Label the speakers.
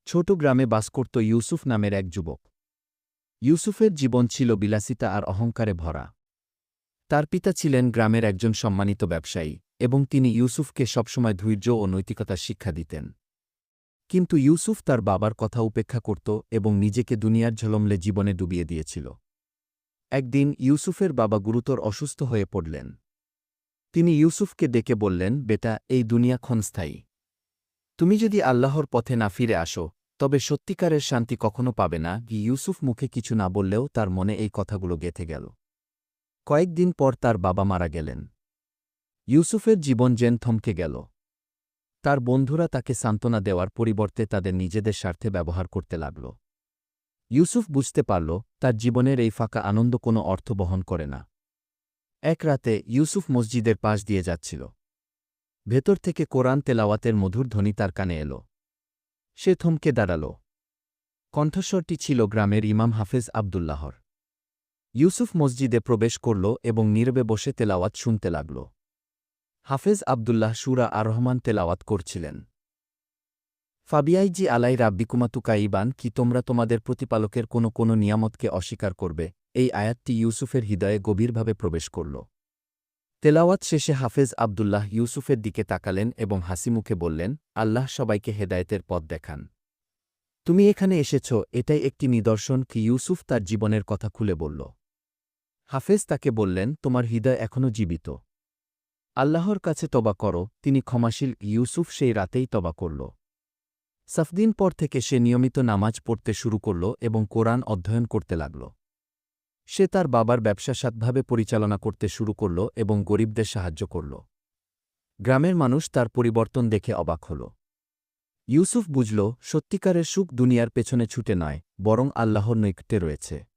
Speaker 1: ছোট গ্রামে বাস করত ইউসুফ নামের এক যুবক। ইউসুফের জীবন ছিল বিলাসিতা আর অহংকারে ভরা। তার পিতা ছিলেন গ্রামের একজন সম্মানিত ব্যবসায়ী, এবং তিনি ইউসুফকে সবসময় ধৈর্য ও নৈতিকতার শিক্ষা দিতেন। কিন্তু ইউসুফ তার বাবার কথা উপেক্ষা করত এবং নিজেকে দুনিয়ার ঝলমলে জীবনে ডুবিয়ে দিয়েছিল। একদিন ইউসুফের বাবা গুরুতর অসুস্থ হয়ে পড়লেন। তিনি ইউসুফকে ডেকে বললেন, বেটা, এই দুনিয়া ক্ষণস্থায়ী। তুমি যদি আল্লাহর পথে না ফিরে আসো, তবে সত্যিকারের শান্তি কখনো পাবে না। ইউসুফ মুখে কিছু না বললেও তার মনে এই কথাগুলো গেঁথে গেল। কয়েকদিন পর তার বাবা মারা গেলেন। ইউসুফের জীবন যেন থমকে গেল। তার বন্ধুরা তাকে সান্ত্বনা দেওয়ার পরিবর্তে তাদের নিজেদের স্বার্থে ব্যবহার করতে লাগল। ইউসুফ বুঝতে পারল, তার জীবনের এই ফাঁকা আনন্দ কোনো অর্থ বহন করে না। এক রাতে ইউসুফ মসজিদের পাশ দিয়ে যাচ্ছিল। ভেতর থেকে কোরআন তেলাওয়াতের মধুর ধ্বনি তার কানে এল। সে থমকে দাঁড়াল। কণ্ঠস্বরটি ছিল গ্রামের ইমাম হাফেজ আবদুল্লাহর। ইউসুফ মসজিদে প্রবেশ করল এবং নীরবে বসে তেলাওয়াত শুনতে লাগল। হাফেজ আবদুল্লাহ সূরা আর-রহমান তেলাওয়াত করছিলেন। ফাবিয়াইজি আলাই রাব্বিকুমাতুকাইবান, কি তোমরা তোমাদের প্রতিপালকের কোনো নিয়ামতকে অস্বীকার করবে? এই আয়াতটি ইউসুফের হৃদয়ে গভীরভাবে প্রবেশ করল। তেলাওয়াত শেষে হাফেজ আবদুল্লাহ ইউসুফের দিকে তাকালেন এবং হাসিমুখে বললেন, আল্লাহ সবাইকে হেদায়েতের পথ দেখান। তুমি এখানে এসেছ, এটাই একটি নিদর্শন। কি ইউসুফ তার জীবনের কথা খুলে বলল। হাফেজ তাকে বললেন, তোমার হৃদয় এখনও জীবিত। আল্লাহর কাছে তবা করো, তিনি ক্ষমাশীল। ইউসুফ সেই রাতেই তবা করল। সাফদিন পর থেকে সে নিয়মিত নামাজ পড়তে শুরু করল এবং কোরআন অধ্যয়ন করতে লাগল। সে তার বাবার ব্যবসা সৎভাবে পরিচালনা করতে শুরু করল এবং গরিবদের সাহায্য করল। গ্রামের মানুষ তার পরিবর্তন দেখে অবাক হল। ইউসুফ বুঝল, সত্যিকারের সুখ দুনিয়ার পেছনে ছুটে নয়, বরং আল্লাহর নৈকট্যে রয়েছে।